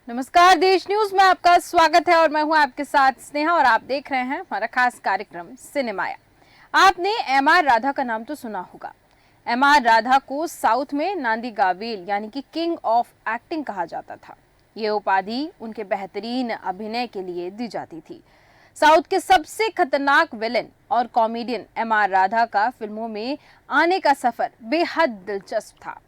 नमस्कार, देश न्यूज में आपका स्वागत है और मैं हूं आपके साथ स्नेहा और आप देख रहे हैं हमारा खास कार्यक्रम सिनेमाया। आपने एम.आर. राधा का नाम तो सुना होगा। एम.आर. राधा को साउथ में नांदी गावेल यानी कि किंग ऑफ एक्टिंग कहा जाता था। ये उपाधि उनके बेहतरीन अभिनय के लिए दी जाती थी। साउथ के सबसे खतरनाक विलेन और कॉमेडियन एम.आर. राधा का फिल्मों में आने का सफर बेहद दिलचस्प था।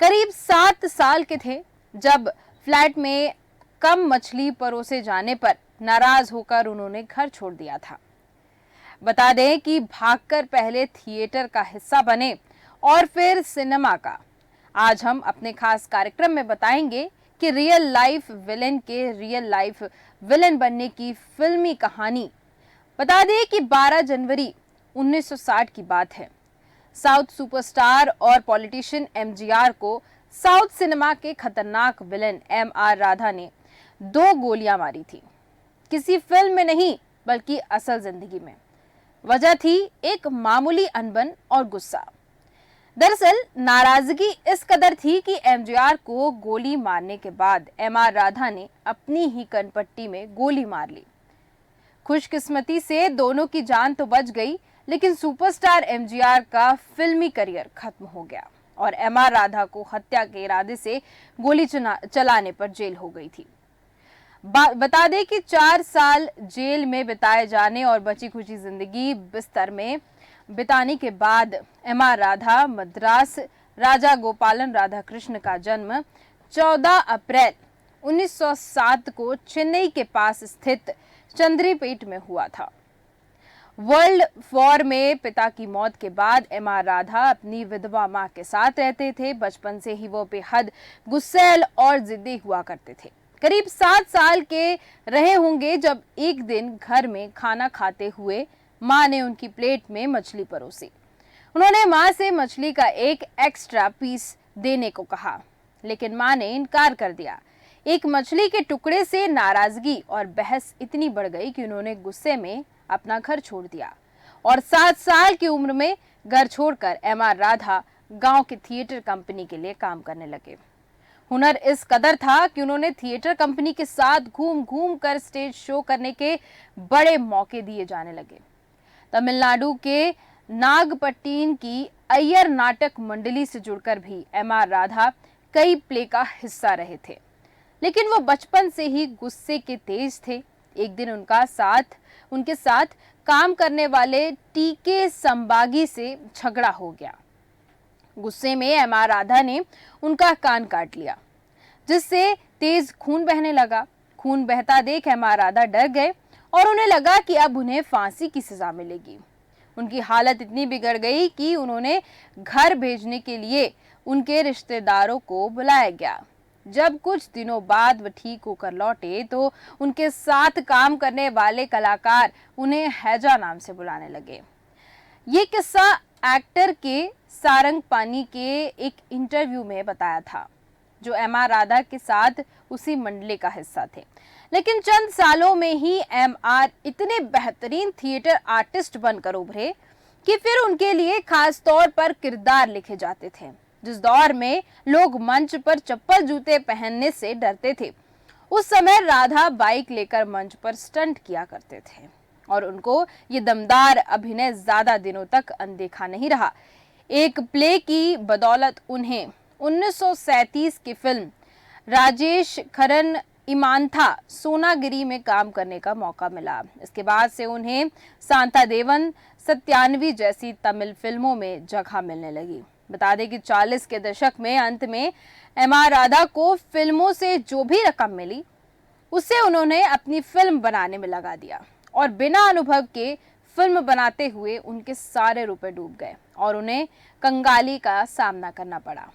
करीब 7 साल के थे जब फ्लैट में कम मछली परोसे जाने पर नाराज होकर उन्होंने घर छोड़ दिया था। बता दें कि भागकर पहले थिएटर का हिस्सा बने और फिर सिनेमा का। आज हम अपने खास कार्यक्रम में बताएंगे कि रियल लाइफ विलेन के रियल लाइफ विलेन बनने की फिल्मी कहानी। बता दें कि 12 जनवरी 1960 की बात है। साउथ सुपरस्टार और पॉलिटिशियन एमजीआर को साउथ सिनेमा के खतरनाक विलेन एम.आर. राधा ने 2 गोलियां मारी थी। किसी फिल्म में नहीं बल्कि असल जिंदगी में। वजह थी एक मामूली अनबन और गुस्सा। दरअसल नाराजगी इस कदर थी कि एमजीआर को गोली मारने के बाद एम.आर. राधा ने अपनी ही कनपट्टी में गोली मार ली। खुशकिस्मती से दोनों की जान तो बच गई, लेकिन सुपरस्टार एमजीआर का फिल्मी करियर खत्म हो गया और एम.आर. राधा को हत्या के इरादे से गोली चलाने पर जेल हो गई थी। बता दें कि 4 साल जेल में बिताए जाने और बची खुची जिंदगी बिस्तर में बिताने के बाद एम.आर. राधा मद्रास राजा गोपालन राधाकृष्ण का जन्म 14 अप्रैल 1907 को चेन्नई के पास स्थित चंद्रीपेट में हुआ था। वर्ल्ड वॉर में पिता की मौत के बाद एम.आर. राधा अपनी विधवा मां के साथ रहते थे। बचपन से ही वो बेहद गुस्सैल और जिद्दी हुआ करते थे। करीब 7 साल के रहे होंगे जब एक दिन घर में खाना खाते हुए मां ने उनकी प्लेट में मछली परोसी। उन्होंने मां से मछली का एक एक्स्ट्रा पीस देने को कहा, लेकिन मां ने इनकार कर दिया। एक मछली के टुकड़े से नाराजगी और बहस इतनी बढ़ गई कि उन्होंने गुस्से में अपना घर छोड़ दिया और 7 साल की उम्र में घर छोड़कर एम.आर. राधा गांव की थिएटर कंपनी के लिए काम करने लगे। हुनर इस कदर था कि उन्होंने थिएटर कंपनी के साथ घूम घूम कर स्टेज शो करने के बड़े मौके दिए जाने लगे। तमिलनाडु के नागपट्टिन की अय्यर नाटक मंडली से जुड़कर भी एम.आर. राधा कई प्ले का हिस्सा रहे थे, लेकिन वो बचपन से ही गुस्से के तेज थे। एक दिन उनके साथ काम करने वाले टीके संबागी से झगड़ा हो गया। गुस्से में एम.आर. राधा ने उनका कान काट लिया, जिससे तेज खून बहने लगा। खून बहता देख एम.आर. राधा डर गए और उन्हें लगा कि अब उन्हें फांसी की सजा मिलेगी। उनकी हालत इतनी बिगड़ गई कि उन्होंने घर भेजने के लिए उनके रिश्तेदारों को बुलाया गया। जब कुछ दिनों बाद वो ठीक होकर लौटे तो उनके साथ काम करने वाले कलाकार उन्हें हैजा नाम से बुलाने लगे। ये किस्सा एक्टर के सारंग पानी के एक इंटरव्यू में बताया था, जो एम.आर. राधा के साथ उसी मंडली का हिस्सा थे। लेकिन चंद सालों में ही एम.आर. इतने बेहतरीन थिएटर आर्टिस्ट बनकर उभरे कि फिर उनके लिए खास तौर पर किरदार लिखे जाते थे। जिस दौर में लोग मंच पर चप्पल जूते पहनने से डरते थे, उस समय राधा बाइक लेकर मंच पर स्टंट किया करते थे और उनको ये दमदार अभिनय ज्यादा दिनों तक अनदेखा नहीं रहा। एक प्ले की बदौलत उन्हें 1937 की फिल्म राजेश खरन इमानथा सोनागिरी में काम करने का मौका मिला। इसके बाद से उन्हें सांता देवन सत्यानवी जैसी तमिल फिल्मों में जगह मिलने लगी। बता दें कि 40 के दशक में अंत में एम.आर. राधा को फिल्मों से जो भी रकम मिली उससे उन्होंने अपनी फिल्म बनाने में लगा दिया और बिना अनुभव के फिल्म बनाते हुए उनके सारे रुपए डूब गए और उन्हें कंगाली का सामना करना पड़ा।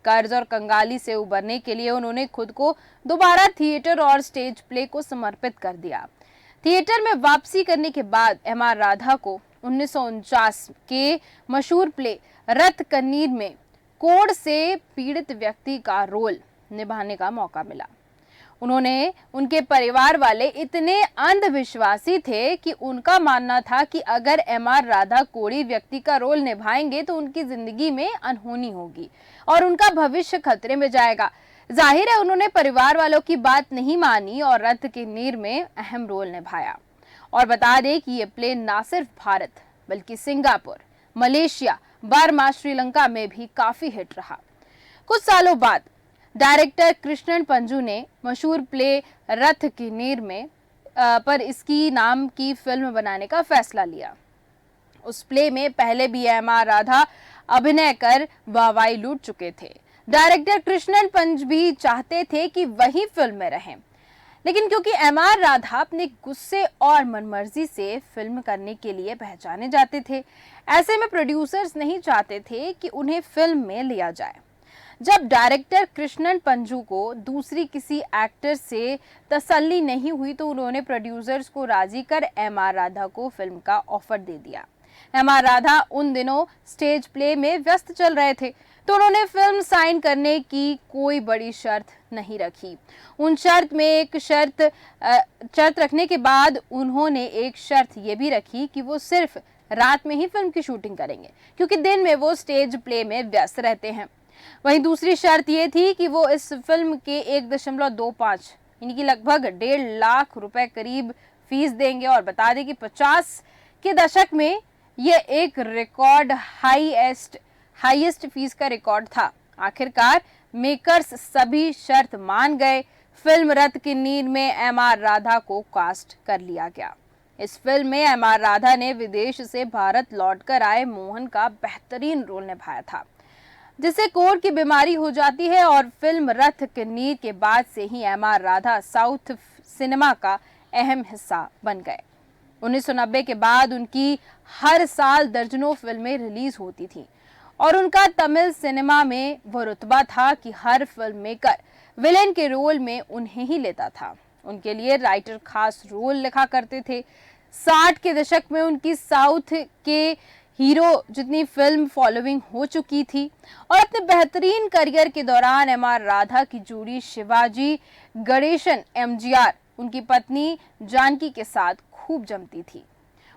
कर्ज और कंगाली से उबरने के लिए उन्होंने खुद को दोबारा थिएटर और स्टेज प्ले को समर्पित कर दिया। थिएटर में वापसी करने के बाद एम.आर. राधा को 1949 के मशहूर प्ले रथ कन्नीर में कोढ़ से पीड़ित व्यक्ति का रोल निभाने का मौका मिला। उनके परिवार वाले इतने अंधविश्वासी थे कि उनका मानना था कि अगर एम.आर. राधा कोढ़ी व्यक्ति का रोल निभाएंगे तो उनकी जिंदगी में अनहोनी होगी और उनका भविष्य खतरे में जाएगा। जाहिर है उन्होंने परिवार वालों की बात नहीं मानी और रथ के नीर में अहम रोल निभाया। और बता दें कि ये प्ले न सिर्फ भारत बल्कि सिंगापुर, मलेशिया, बर्मा, श्रीलंका में भी काफी हिट रहा। कुछ सालों बाद डायरेक्टर कृष्णन पंजू ने मशहूर प्ले रथ की नीर में पर इसकी नाम की फिल्म बनाने का फैसला लिया। उस प्ले में पहले भी एम.आर. राधा अभिनय कर वाहवाही लूट चुके थे। डायरेक्टर कृष्णन पंज भी चाहते थे कि वही फिल्म में रहें, लेकिन क्योंकि एम.आर. राधा अपने गुस्से और मनमर्जी से फिल्म करने के लिए पहचाने जाते थे, ऐसे में प्रोड्यूसर्स नहीं चाहते थे कि उन्हें फिल्म में लिया जाए। जब डायरेक्टर कृष्णन पंजू को दूसरी किसी एक्टर से तसल्ली नहीं हुई तो उन्होंने प्रोड्यूसर्स को राजी कर एम.आर. राधा को फिल्म का ऑफर दे दिया। एम.आर. राधा उन दिनों स्टेज प्ले में व्यस्त चल रहे थे, तो उन्होंने फिल्म साइन करने की कोई बड़ी शर्त नहीं रखी। उन शर्त में एक शर्त रखने के बाद उन्होंने एक शर्त ये भी रखी कि वो सिर्फ रात में ही फिल्म की शूटिंग करेंगे, क्योंकि दिन में वो स्टेज प्ले में व्यस्त रहते हैं। वहीं दूसरी शर्त ये थी कि वो इस फिल्म के 1.25 यानी कि लगभग 1.5 लाख रुपए करीब फीस देंगे। और बता दें कि 50 के दशक में ये एक रिकॉर्ड हाईएस्ट फीस का रिकॉर्ड था। आखिरकार मेकर्स सभी शर्त मान गए। फिल्म रथ की नींद में एम.आर. राधा को कास्ट कर लिया गया। इस फिल्म में एम.आर. राधा ने विदेश से भारत लौटकर आए मोहन का बेहतरीन रोल निभाया था, जिसे कोढ़ की बीमारी हो जाती है। और फिल्म रथ की नींद के बाद से ही एम.आर. राधा साउथ सिनेमा का अहम हिस्सा बन गए। 1990 के बाद उनकी हर साल दर्जनों फिल्में रिलीज होती थी और उनका तमिल सिनेमा में वो रुतबा था कि हर फिल्म मेकर विलेन के रोल में उन्हें ही लेता था। उनके लिए राइटर खास रोल लिखा करते थे। 60 के दशक में उनकी साउथ के हीरो जितनी फिल्म फॉलोइंग हो चुकी थी और अपने बेहतरीन करियर के दौरान एम.आर. राधा की जोड़ी शिवाजी गणेशन एम.जी.आर. उनकी पत्नी जानकी के साथ खूब जमती थी।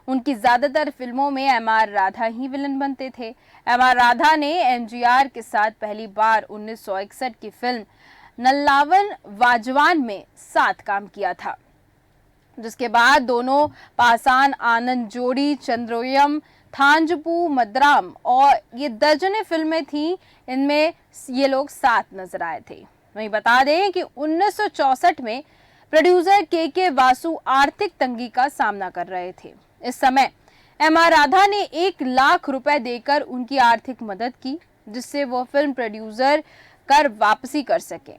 उनकी ज्यादातर फिल्मों में एम.आर. राधा ही विलन बनते थे। एम.आर. राधा ने एम.जी.आर. के साथ पहली बार 1961 की फिल्म नल्लावन वाजवान में साथ काम किया था, जिसके बाद दोनों पासान आनंद जोड़ी, चंद्रोयम, थांजपू मद्राम और ये दर्जने फिल्में थीं, इनमें ये लोग साथ नजर आए थे। वहीं बता दें कि 1964 में प्रोड्यूसर के वासु आर्थिक तंगी का सामना कर रहे थे। इस समय एम.आर. राधा ने 1 लाख रुपए देकर उनकी आर्थिक मदद की, जिससे वो फिल्म प्रोड्यूसर कर वापसी कर सके।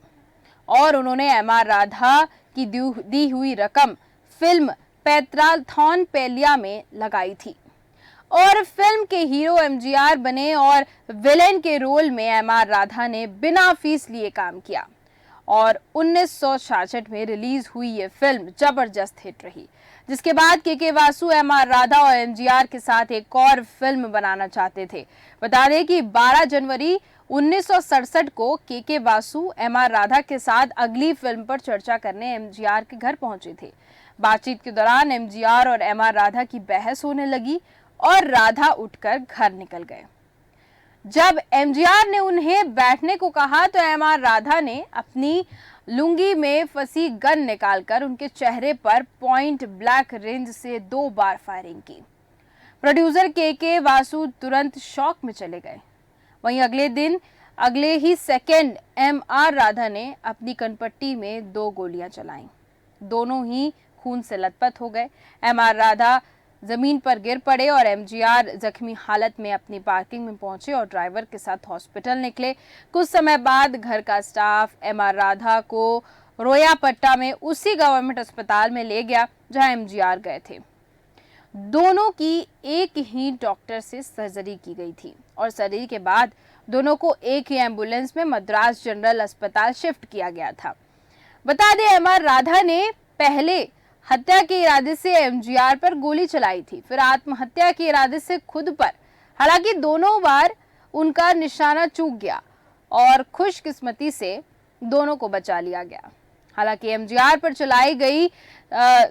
और उन्होंने एम.आर. राधा की दी हुई रकम फिल्म पैत्राथॉन पेलिया में लगाई थी और फिल्म के हीरो एम.जी.आर. बने और विलेन के रोल में एम.आर. राधा ने बिना फीस लिए काम किया। और 1966 में रिलीज हुई ये फिल्म जबरदस्त हिट रही, जिसके बाद के वासु एम.आर. राधा और एम.जी.आर. के साथ एक और फिल्म बनाना चाहते थे। बता दें कि 12 जनवरी 1967 को के वासु एम.आर. राधा के साथ अगली फिल्म पर चर्चा करने एम.जी.आर. के घर पहुंचे थे। बातचीत के दौरान एम.जी.आर. और एम.आर. राधा की बहस होने लगी और राधा उठकर घर निकल गए। जब एम.जी.आर. ने उन्हें बैठने को कहा तो एम.आर. राधा ने अपनी लुंगी में फंसी गन निकालकर उनके चेहरे पर पॉइंट ब्लैंक रेंज से 2 बार फायरिंग की। प्रोड्यूसर के वासु तुरंत शॉक में चले गए। वहीं अगले ही सेकेंड एम.आर. राधा ने अपनी कनपट्टी में 2 गोलियां चलाईं। दोनों ही खून से लथपथ हो गए। एम.आर. राधा जमीन पर गिर पड़े और एम.जी.आर. जख्मी हालत में अपनी पार्किंग में पहुंचे और ड्राइवर के साथ हॉस्पिटल निकले। कुछ समय बाद घर का स्टाफ एम.आर. राधा को रोयापट्टा में उसी गवर्नमेंट अस्पताल में ले गया जहां एम.जी.आर. गए थे। दोनों की एक ही डॉक्टर से सर्जरी की गई थी और सर्जरी के बाद दोनों को एक ही एम्बुलेंस में मद्रास जनरल अस्पताल शिफ्ट किया गया था। बता दें एम.आर. राधा ने पहले हत्या के इरादे से एम.जी.आर. पर गोली चलाई थी, फिर आत्महत्या के इरादे से खुद पर। हालांकि दोनों बार उनका निशाना चूक गया और खुशकिस्मती से दोनों को बचा लिया गया। हालांकि एम.जी.आर. पर चलाई गई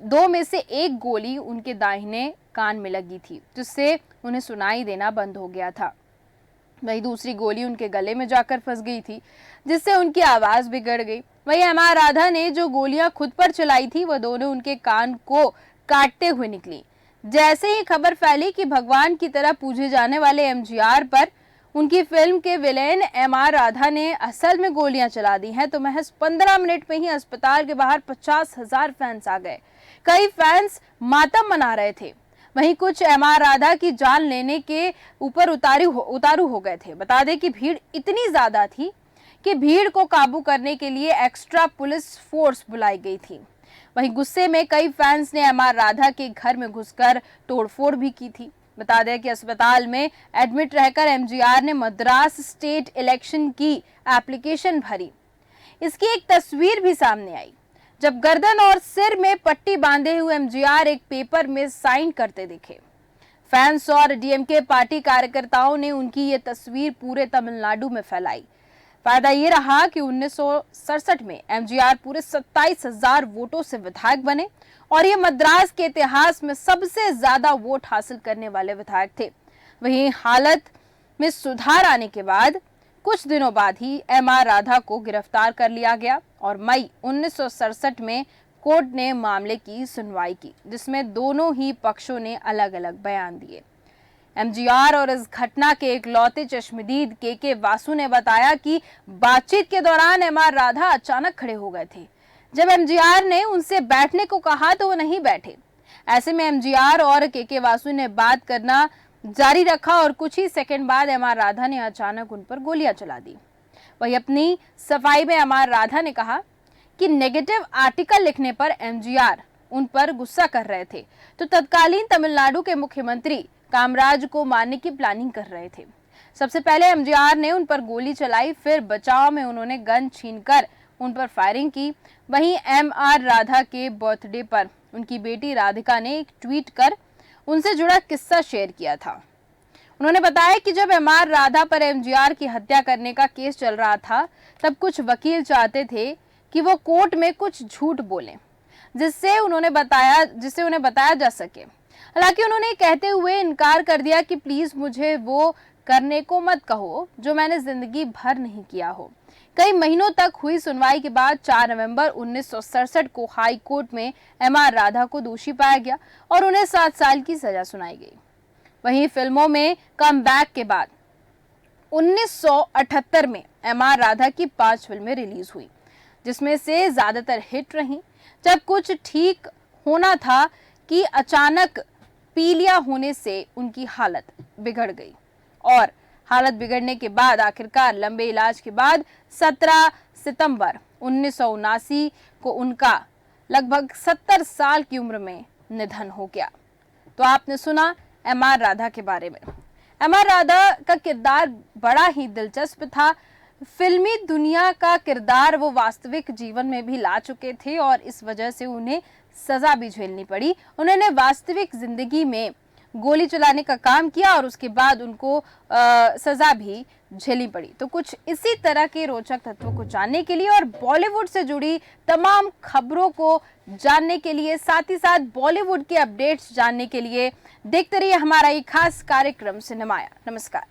2 में से 1 गोली उनके दाहिने कान में लगी थी, जिससे उन्हें सुनाई देना बंद हो गया था। वहीं दूसरी गोली उनके गले में जाकर फंस गई थी, जिससे उनकी आवाज बिगड़ गई। वहीं एमआर राधा ने जो गोलियां खुद पर चलाई थी वह दोनों उनके कान को काटते हुए निकली। जैसे ही खबर फैली कि भगवान की तरह पूजे जाने वाले एमजीआर पर उनकी फिल्म के विलेन एमआर राधा ने असल में गोलियां चला दी हैं, तो महज 15 मिनट में ही अस्पताल के बाहर 50,000 फैंस आ गए। कई फैंस मातम मना रहे थे, वहीं कुछ एमआर राधा की जान लेने के ऊपर उतारू हो गए थे। बता दें कि भीड़ इतनी ज्यादा थी कि भीड़ को काबू करने के लिए एक्स्ट्रा पुलिस फोर्स बुलाई गई थी। वहीं गुस्से में कई फैंस ने एमआर राधा के घर में घुसकर तोड़फोड़ भी की थी। बता दें कि अस्पताल में एडमिट रहकर एमजीआर ने मद्रास स्टेट इलेक्शन की एप्लीकेशन भरी। इसकी एक तस्वीर भी सामने आई, जब गर्दन और सिर में पट्टी बांधे हुए एमजीआर एक पेपर में साइन करते दिखे। फैंस और डीएमके पार्टी कार्यकर्ताओं ने उनकी ये तस्वीर पूरे तमिलनाडु में फैलाई। फायदा ये रहा कि 1967 में एमजीआर पूरे 27,000 वोटों से विधायक बने और ये मद्रास के इतिहास में सबसे ज्यादा वोट हासिल करने वाले विधायक थे। वहीं हालत में सुधार आने के बाद कुछ दिनों बाद ही एमआर राधा को गिरफ्तार कर लिया गया और मई 1967 में कोर्ट ने मामले की सुनवाई की, जिसमें दोनों ही पक्षों ने अलग अलग बयान दिए। एमजीआर और इस घटना के इकलौते चश्मदीद के वासु ने बताया कि बातचीत के दौरान एमआर राधा अचानक खड़े हो गए थे। जब एमजीआर ने उनसे बैठने को कहा तो वो नहीं बैठे। ऐसे में एमजीआर और के वासु ने बात करना जारी रखा और कुछ ही सेकंड बाद एमआर राधा ने अचानक उन पर गोलियां चला दी। वही अपनी सफाई में एमआर राधा ने कहा कि नेगेटिव आर्टिकल लिखने पर एमजीआर उन पर गुस्सा कर रहे थे, तो तत्कालीन तमिलनाडु के मुख्यमंत्री कामराज को मारने की प्लानिंग कर रहे थे। सबसे पहले एमजीआर ने उन पर गोली चलाई, फिर बचाव में उन्होंने गन छीनकर उन पर फायरिंग की। वहीं एमआर राधा के बर्थडे पर उनकी बेटी राधिका ने एक ट्वीट कर उनसे जुड़ा किस्सा शेयर किया था। उन्होंने बताया कि जब एमआर राधा पर एमजीआर की हत्या करने का केस चल रहा था, तब कुछ वकील चाहते थे कि वो कोर्ट में कुछ झूठ बोलें, जिससे उन्हें बताया जा सके। हालांकि उन्होंने कहते हुए इनकार कर दिया कि प्लीज मुझे वो करने को मत कहो जो मैंने जिंदगी भर नहीं किया हो। कई महीनों तक हुई सुनवाई के बाद 4 नवंबर 1967 को हाई कोर्ट में एमआर राधा को दोषी पाया गया और उन्हें 7 साल की सजा सुनाई गई। वहीं फिल्मों में कम बैक के बाद 1978 में एमआर राधा की 5 फिल्में रिलीज हुई, जिसमें से ज्यादातर हिट रहीं। जब कुछ ठीक होना था कि अचानक पीलिया होने से उनकी हालत बिगड़ गई और हालत बिगड़ने के बाद आखिरकार लंबे इलाज के बाद 17 सितंबर 1979 को उनका लगभग 70 साल की उम्र में निधन हो गया। तो आपने सुना एमआर राधा के बारे में। एमआर राधा का किरदार बड़ा ही दिलचस्प था। फिल्मी दुनिया का किरदार वो वास्तविक जीवन में भी ला चुके थे और इस वजह से उन्हें सजा भी झेलनी पड़ी। उन्होंने वास्तविक जिंदगी में गोली चलाने का काम किया और उसके बाद उनको सजा भी झेलनी पड़ी। तो कुछ इसी तरह के रोचक तत्वों को जानने के लिए और बॉलीवुड से जुड़ी तमाम खबरों को जानने के लिए, साथ ही साथ बॉलीवुड के अपडेट्स जानने के लिए देखते रहिए हमारा ये खास कार्यक्रम सिनेमाया। नमस्कार।